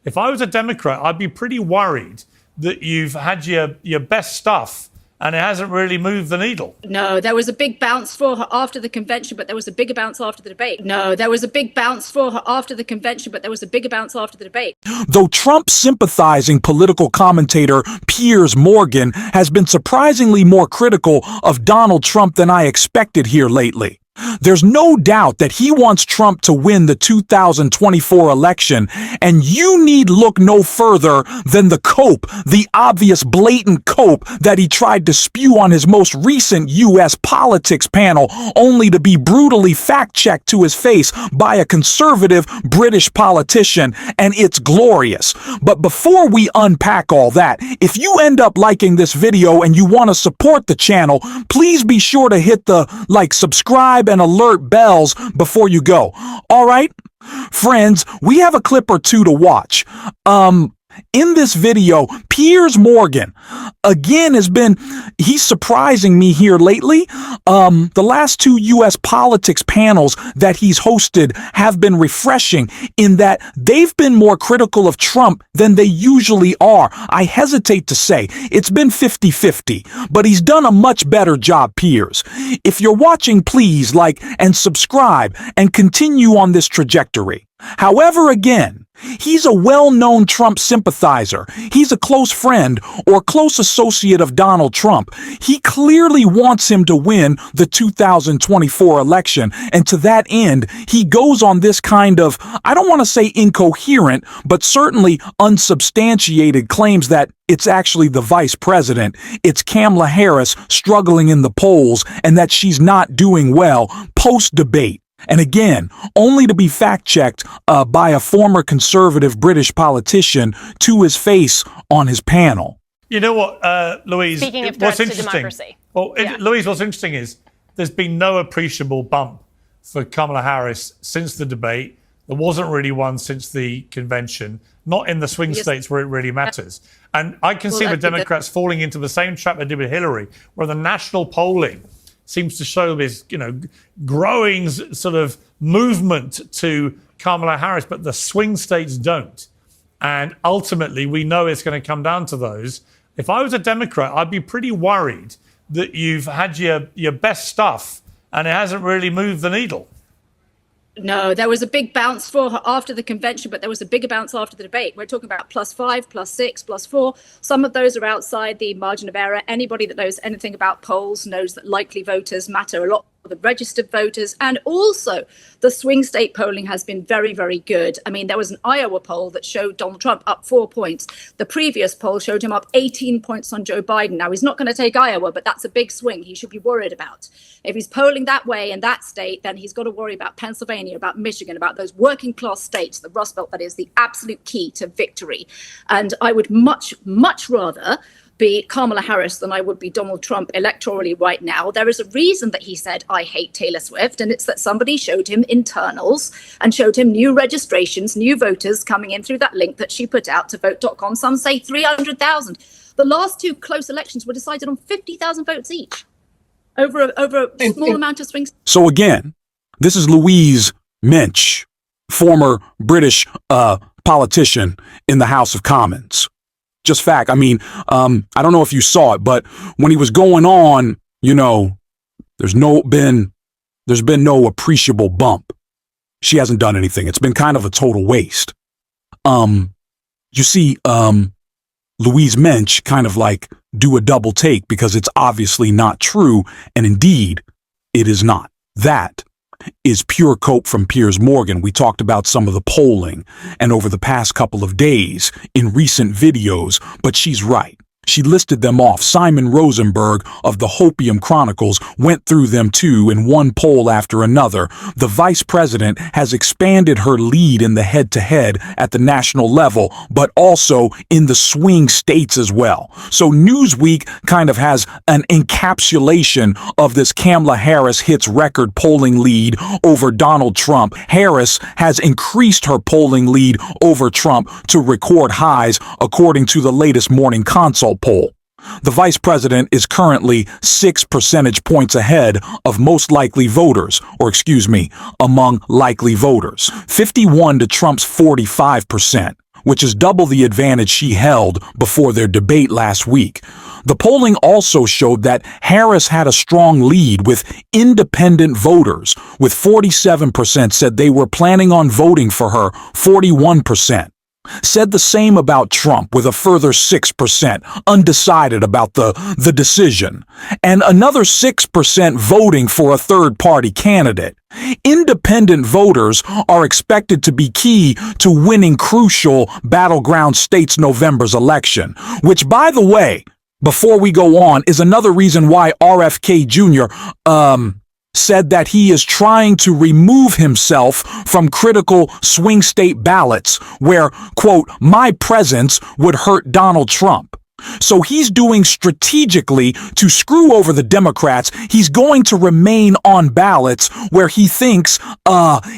If I was a Democrat, I'd be pretty worried that you've had your best stuff and it hasn't really moved the needle. No, there was a big bounce for her after the convention, but there was a bigger bounce after the debate. No, there was a big bounce for her after the convention, but there was a bigger bounce after the debate. Though Trump-sympathizing political commentator Piers Morgan has been surprisingly more critical of Donald Trump than I expected here lately. There's no doubt that he wants Trump to win the 2024 election, and you need look no further than the cope, the obvious blatant cope that he tried to spew on his most recent U.S. politics panel, only to be brutally fact-checked to his face by a conservative British politician, and it's glorious. But before we unpack all that, if you end up liking this video and you want to support the channel, please be sure to hit the subscribe and alert bells before you go. All right, friends, we have a clip or two to watch. In this video, Piers Morgan, again, he's surprising me here lately. The last two U.S. politics panels that he's hosted have been refreshing in that they've been more critical of Trump than they usually are. I hesitate to say it's been 50-50, but he's done a much better job, Piers. If you're watching, please like and subscribe and continue on this trajectory. However, again, he's a well-known Trump sympathizer. He's a close friend or close associate of Donald Trump. He clearly wants him to win the 2024 election, and to that end, he goes on this kind of, I don't want to say incoherent, but certainly unsubstantiated claims that it's actually the vice president, it's Kamala Harris struggling in the polls, and that she's not doing well post-debate. And again, only to be fact-checked by a former conservative British politician to his face on his panel. You know what, Louise? Speaking of threats to democracy. Well, Louise, what's interesting is there's been no appreciable bump for Kamala Harris since the debate. There wasn't really one since the convention, not in the swing states where it really matters. And I can see the Democrats falling into the same trap they did with Hillary, where the national polling seems to show this, growing sort of movement to Kamala Harris, but the swing states don't. And ultimately, we know it's going to come down to those. If I was a Democrat, I'd be pretty worried that you've had your best stuff and it hasn't really moved the needle. No, there was a big bounce for her after the convention, but there was a bigger bounce after the debate. We're talking about +5, +6, +4. Some of those are outside the margin of error. Anybody that knows anything about polls knows that likely voters matter a lot. The registered voters, and also the swing state polling has been very, very good. I mean, there was an Iowa poll that showed Donald Trump up 4 points. The previous poll showed him up 18 points on Joe Biden. Now, he's not going to take Iowa, but that's a big swing he should be worried about. If he's polling that way in that state, then he's got to worry about Pennsylvania, about Michigan, about those working class states, the Rust Belt, that is the absolute key to victory. And I would much, much rather be Kamala Harris than I would be Donald Trump electorally right now. There is a reason that he said, I hate Taylor Swift, and it's that somebody showed him internals and showed him new registrations, new voters coming in through that link that she put out to vote.com. Some say 300,000. The last two close elections were decided on 50,000 votes each over a small amount of swing. So again, this is Louise Mensch, former British politician in the House of Commons. Just fact. I mean, I don't know if you saw it, but when he was going on, there's been no appreciable bump. She hasn't done anything. It's been kind of a total waste. You see, Louise Mensch kind of do a double take because it's obviously not true. And indeed, it is not. That is pure cope from Piers Morgan. We talked about some of the polling and over the past couple of days in recent videos, but she's right. She listed them off. Simon Rosenberg of the Hopium Chronicles went through them too in one poll after another. The vice president has expanded her lead in the head-to-head at the national level, but also in the swing states as well. So Newsweek kind of has an encapsulation of this Kamala Harris hits record polling lead over Donald Trump. Harris has increased her polling lead over Trump to record highs, according to the latest Morning Consult poll. The vice president is currently 6 percentage points ahead of most likely voters, among likely voters. 51 to Trump's 45%. which is double the advantage she held before their debate last week. The polling also showed that Harris had a strong lead with independent voters, with 47% said they were planning on voting for her, 41% said the same about Trump, with a further 6% undecided about the decision, and another 6% voting for a third-party candidate. Independent voters are expected to be key to winning crucial battleground states' November's election, which, by the way, before we go on, is another reason why RFK Jr. Said that he is trying to remove himself from critical swing state ballots where, quote, my presence would hurt Donald Trump. So he's doing strategically to screw over the Democrats. He's going to remain on ballots where he thinks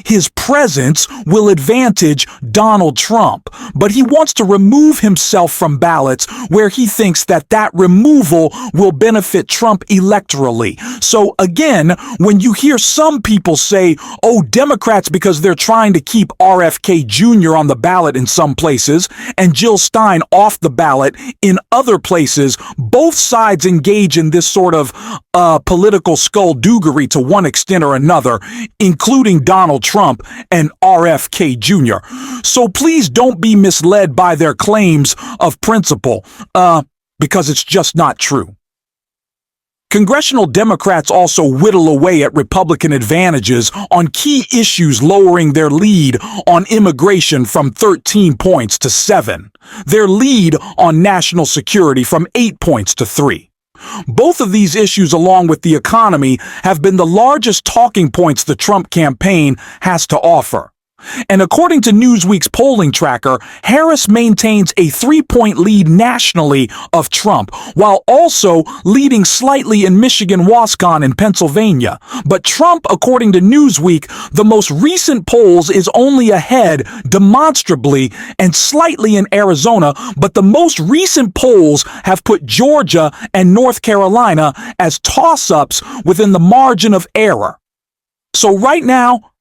his presence will advantage Donald Trump. But he wants to remove himself from ballots where he thinks that removal will benefit Trump electorally. So again, when you hear some people say, oh, Democrats, because they're trying to keep RFK Jr. on the ballot in some places and Jill Stein off the ballot in other places, both sides engage in this sort of political skullduggery to one extent or another, including Donald Trump and RFK Jr. So please don't be misled by their claims of principle, because it's just not true. Congressional Democrats also whittle away at Republican advantages on key issues, lowering their lead on immigration from 13 points to 7. Their lead on national security from 8 points to 3. Both of these issues, along with the economy, have been the largest talking points the Trump campaign has to offer. And according to Newsweek's polling tracker, Harris maintains a 3-point lead nationally of Trump, while also leading slightly in Michigan, Wisconsin, and Pennsylvania. But Trump, according to Newsweek, the most recent polls is only ahead demonstrably and slightly in Arizona, but the most recent polls have put Georgia and North Carolina as toss-ups within the margin of error. So right now,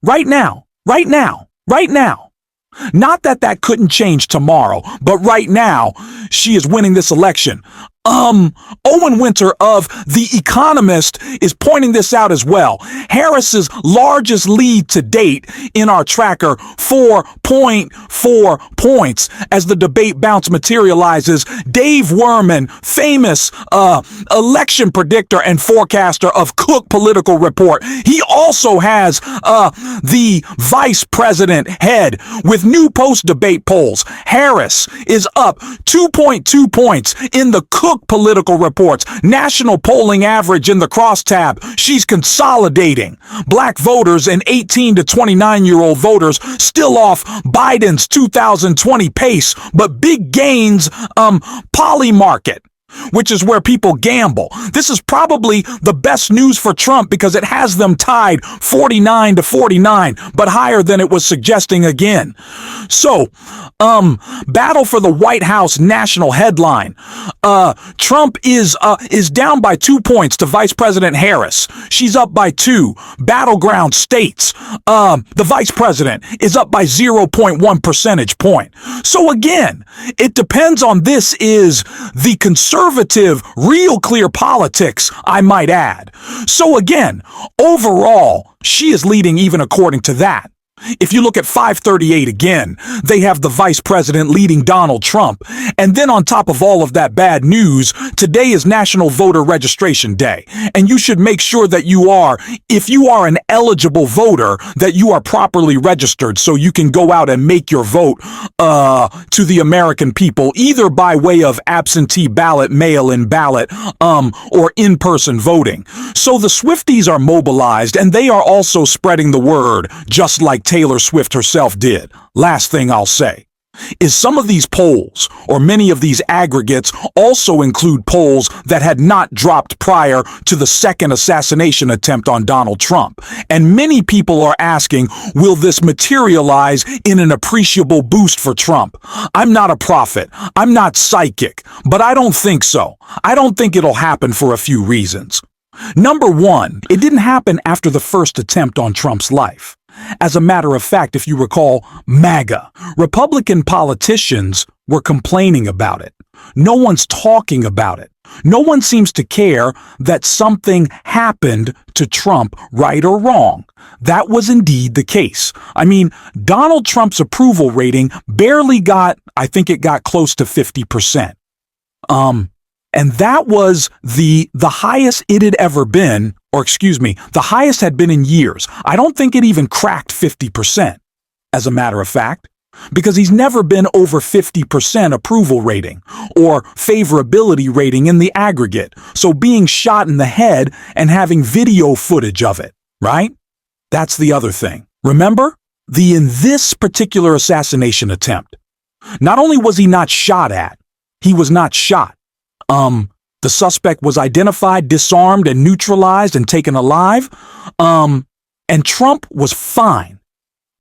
not that couldn't change tomorrow, but right now, she is winning this election. Owen Winter of The Economist is pointing this out as well. Harris's largest lead to date in our tracker, 4.4 points, as the debate bounce materializes. Dave Werman, famous election predictor and forecaster of Cook Political Report, he also has the vice president head with new post-debate polls. Harris is up 2.2 points in the Cook Political Report's national polling average in the crosstab. She's consolidating. Black voters and 18 to 29-year-old voters still off Biden's 2020 pace, but big gains, poly market, which is where people gamble. This is probably the best news for Trump because it has them tied 49 to 49, but higher than it was suggesting again. So, battle for the White House national headline. Trump is down by 2 points to Vice President Harris. She's up by 2. Battleground states. The vice president is up by 0.1 percentage point. So again, it depends on this is the conservative, real clear politics, I might add. So again, overall, she is leading even according to that. If you look at 538 again, they have the vice president leading Donald Trump. And then on top of all of that bad news, today is National Voter Registration Day. And you should make sure that you are, if you are an eligible voter, that you are properly registered so you can go out and make your vote to the American people, either by way of absentee ballot, mail-in ballot, or in-person voting. So the Swifties are mobilized, and they are also spreading the word, just like Taylor Swift herself did. Last thing I'll say is some of these polls, or many of these aggregates, also include polls that had not dropped prior to the second assassination attempt on Donald Trump. And many people are asking, will this materialize in an appreciable boost for Trump? I'm not a prophet. I'm not psychic, but I don't think so. I don't think it'll happen for a few reasons. Number one, it didn't happen after the first attempt on Trump's life. As a matter of fact, if you recall, MAGA, Republican politicians were complaining about it. No one's talking about it. No one seems to care that something happened to Trump, right or wrong. That was indeed the case. I mean, Donald Trump's approval rating barely got, I think it got close to 50%. And that was the highest it had ever been, or excuse me, the highest had been in years. I don't think it even cracked 50%, as a matter of fact, because he's never been over 50% approval rating or favorability rating in the aggregate. So being shot in the head and having video footage of it, right? That's the other thing. Remember? In this particular assassination attempt, not only was he not shot at, he was not shot. The suspect was identified, disarmed, and neutralized and taken alive. And Trump was fine.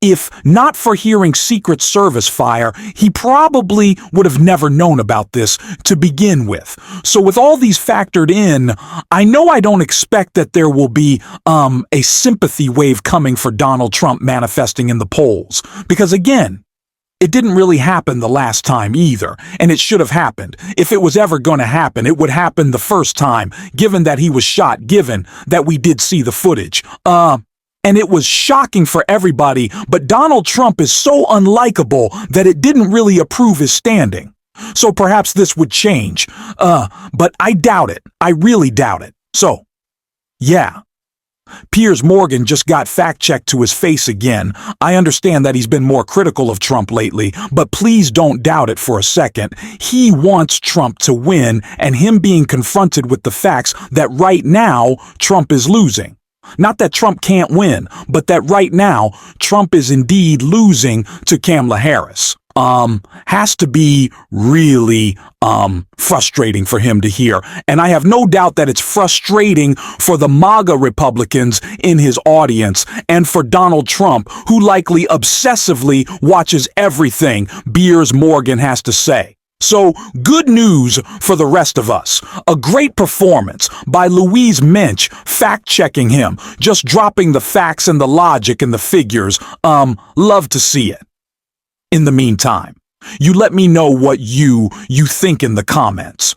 If not for hearing Secret Service fire, he probably would have never known about this to begin with. So with all these factored in, I know I don't expect that there will be a sympathy wave coming for Donald Trump manifesting in the polls. Because again, it didn't really happen the last time either, and it should have happened. If it was ever going to happen, it would happen the first time, given that he was shot, given that we did see the footage. And it was shocking for everybody, but Donald Trump is so unlikable that it didn't really approve his standing. So perhaps this would change. But I doubt it. I really doubt it. So, yeah. Piers Morgan just got fact-checked to his face again. I understand that he's been more critical of Trump lately, but please don't doubt it for a second. He wants Trump to win, and him being confronted with the facts that right now Trump is losing. Not that Trump can't win, but that right now Trump is indeed losing to Kamala Harris. Has to be really frustrating for him to hear. And I have no doubt that it's frustrating for the MAGA Republicans in his audience and for Donald Trump, who likely obsessively watches everything Piers Morgan has to say. So, good news for the rest of us. A great performance by Louise Mensch, fact-checking him, just dropping the facts and the logic and the figures. Love to see it. In the meantime, you let me know what you think in the comments.